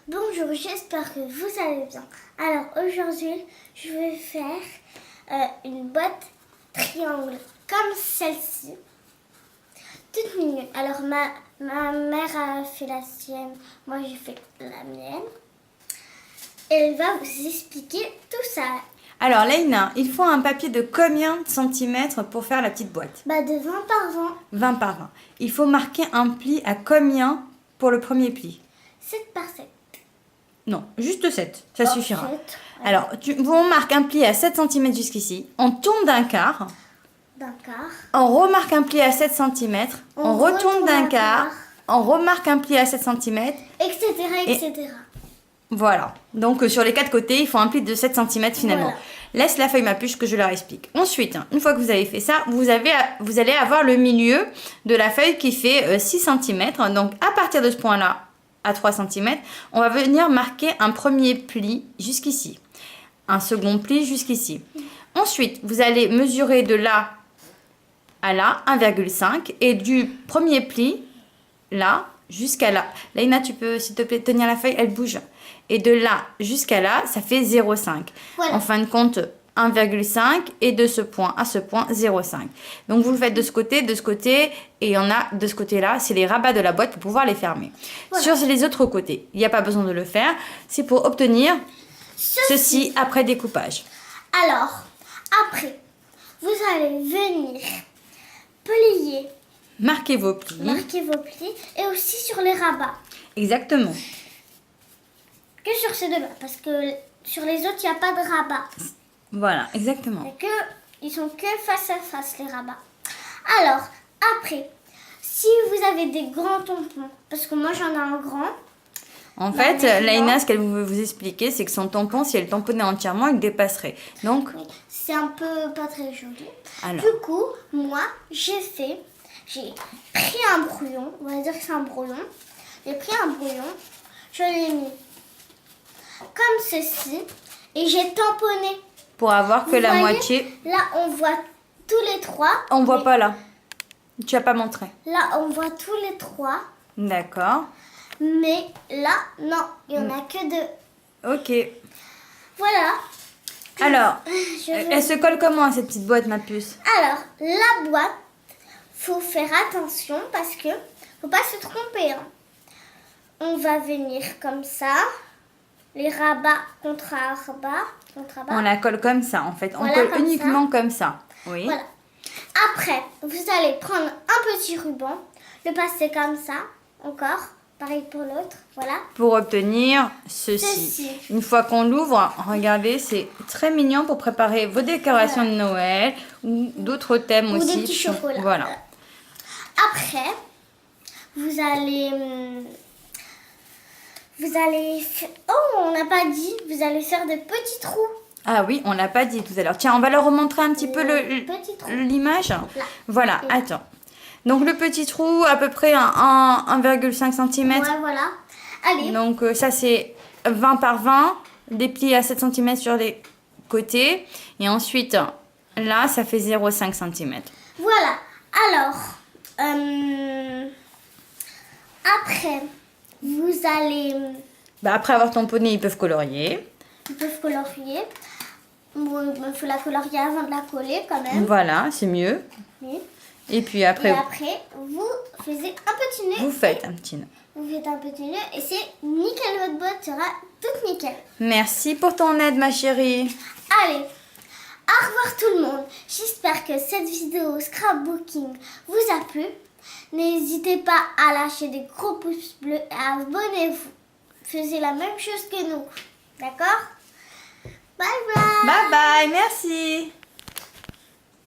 Bonjour, j'espère que vous allez bien. Alors aujourd'hui, je vais faire une boîte triangle comme celle-ci. Toute mignonne. Alors ma mère a fait la sienne, moi j'ai fait la mienne. Elle va vous expliquer tout ça. Alors Leïna, il faut un papier de combien de centimètres pour faire la petite boîte? De 20 par 20. 20 par 20. Il faut marquer un pli à combien pour le premier pli? 7 par 7. Non, juste 7, ça suffira. 7, ouais. Alors, on marque un pli à 7 cm jusqu'ici, on tourne d'un quart, D'un quart. on remarque un pli à 7 cm, on retourne d'un quart, on remarque un pli à 7 cm, etc. etc. Voilà. Donc sur les quatre côtés, il faut un pli de 7 cm finalement. Voilà. Laisse la feuille ma puce que je leur explique. Ensuite, une fois que vous avez fait ça, vous allez avoir le milieu de la feuille qui fait 6 cm. Donc à partir de ce point-là, à 3 cm, on va venir marquer un premier pli jusqu'ici. Un second pli jusqu'ici. Ensuite, vous allez mesurer de là à là, 1,5. Et du premier pli, là, jusqu'à là. Leïna, tu peux, s'il te plaît, tenir la feuille, elle bouge. Et de là jusqu'à là, ça fait 0,5. Voilà. En fin de compte, 1,5 et de ce point à ce point, 0,5. Donc vous le faites de ce côté, et il y en a de ce côté-là, c'est les rabats de la boîte pour pouvoir les fermer. Voilà. Sur les autres côtés, il n'y a pas besoin de le faire, c'est pour obtenir ceci après découpage. Alors, après, vous allez venir plier. Marquez vos plis. Marquez vos plis et aussi sur les rabats. Exactement. Que sur ces deux-là, parce que sur les autres, il n'y a pas de rabat. Voilà, exactement. Ils sont que face à face, les rabats. Alors, après, si vous avez des grands tampons, parce que moi j'en ai un grand. En fait, Leïna, ce qu'elle veut vous expliquer, c'est que son tampon, si elle tamponnait entièrement, il dépasserait. Donc, oui, c'est un peu pas très joli. Alors. Du coup, moi, j'ai pris un brouillon, on va dire que c'est un brouillon. J'ai pris un brouillon, je l'ai mis comme ceci et j'ai tamponné. Pour avoir que la moitié. Là, on voit tous les trois. On voit pas là. Tu as pas montré. Là, on voit tous les trois. D'accord. Mais là, non, il n'y en a que deux. Ok. Voilà. Alors, elle se colle comment cette petite boîte, ma puce? Alors, la boîte, faut faire attention parce que faut pas se tromper. Hein. On va venir comme ça. Les rabats contre rabat. On la colle comme ça, en fait. Voilà, on colle comme uniquement comme ça. Oui. Voilà. Après, vous allez prendre un petit ruban, le passer comme ça, encore. Pareil pour l'autre, voilà. Pour obtenir ceci. Une fois qu'on l'ouvre, regardez, c'est très mignon pour préparer vos décorations de Noël ou d'autres thèmes ou aussi. Des petits chocolats. Voilà. Après, vous allez... Oh, on n'a pas dit. Vous allez faire des petits trous. Ah oui, on l'a pas dit tout à l'heure. Tiens, on va leur remontrer un petit peu l'image. Voilà, attends. Donc le petit trou, à peu près 1,5 cm. Ouais, voilà. Allez. Donc ça c'est 20 par 20. Des plis à 7 cm sur les côtés. Et ensuite, là, ça fait 0,5 cm. Voilà. Alors, après, vous allez... Après avoir tamponné, ils peuvent colorier. Ils peuvent colorier. Bon, il faut la colorier avant de la coller quand même. Voilà, c'est mieux. Oui. Et puis après... Et après, vous faites un petit nœud. Vous faites un petit nœud. Vous faites un petit nœud et c'est nickel, votre boîte sera toute nickel. Merci pour ton aide, ma chérie. Allez, au revoir tout le monde. J'espère que cette vidéo scrapbooking vous a plu. N'hésitez pas à lâcher des gros pouces bleus et abonnez-vous. Faisez la même chose que nous. D'accord? Bye bye. Bye bye, merci.